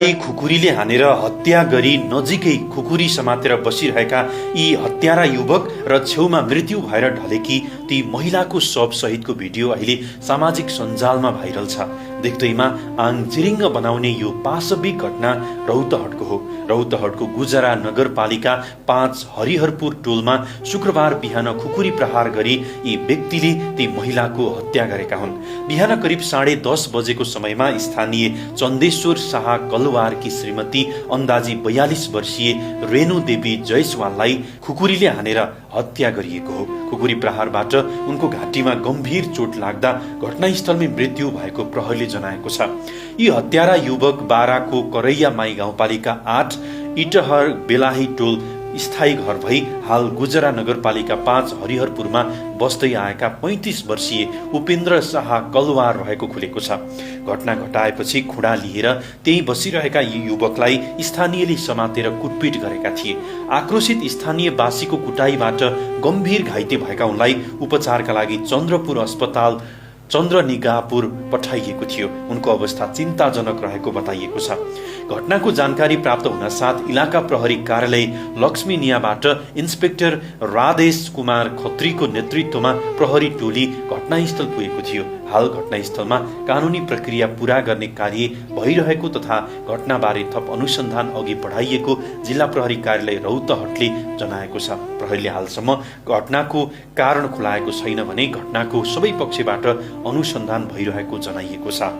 खुकुरीले हानेर हत्या गरी नजिकै खुकुरी समातेर बसिरहेका यी हत्यारा युवक र छेउमा मृत्यु भएर ढलेकी ती महिलाको शव सहितको भिडियो अहिले सामाजिक सञ्जालमा भाइरल छ। देख्दैमा आङ चिरिङ्ग बनाउने यो पाशविक घटना रौतहटको हो। रौतहटको गुजरा नगरपालिका 5 हरिहरपुर टोलमा शुक्रबार बिहान खुकुरी प्रहार गरी यी व्यक्तिले ती महिलाको हत्या गरेका हुन्। बिहान करिब 10:30 बजेको समयमा स्थानीय चन्देश्वर शाह कलवारकी श्रीमती अन्दाजी 42 वर्षीय रेणु देवी जयसवाललाई खुकुरीले हानेर हत्या गरिएको हो। खुकुरी प्रहारबाट उनको घाँटीमा गम्भीर चोट लाग्दा घटनास्थलमै मृत्यु भएको प्रहरीले जनाएको छ। यी हत्यारा युवक बाराको करैया माई गाउँपालिका 8 इटहर बेलाही टोल स्थायी घर भई हाल गुजरा नगरपालिका 5 हरिहरपुरमा बस्दै आएका 35 वर्षीय उपेन्द्र शाह कलवार रहेको खुलेको छ। घटना घटाएपछि खुडा लिएर त्यही बसिरहेका यी युवकलाई स्थानीयले समातेर कुटपिट गरेका थिए। आक्रोशित स्थानीयवासीको कुटाईबाट गम्भीर घाइते भएका उनलाई उपचारका लागि चन्द्रपुर अस्पताल चन्द्रनिगाहपुर पठाइएको थियो। उनको अवस्था चिन्ताजनक रहेको बताइएको छ। घटनाको जानकारी प्राप्त हुन साथ इलाका प्रहरी कार्यालय लक्ष्मी नियाबाट इन्सपेक्टर राधेश कुमार खत्रीको नेतृत्वमा प्रहरी टोली घटनास्थल पुगेको थियो। हाल घटनास्थलमा कानुनी प्रक्रिया पूरा गर्ने कार्य भइरहेको तथा घटनाबारे थप अनुसन्धान अघि बढाइएको जिल्ला प्रहरी कार्यालय रौतहटले जनाएको छ। प्रहरीले हालसम्म घटनाको कारण खुलाएको छैन भने घटनाको सबै पक्षबाट अनुसन्धान भइरहेको जनाइएको छ।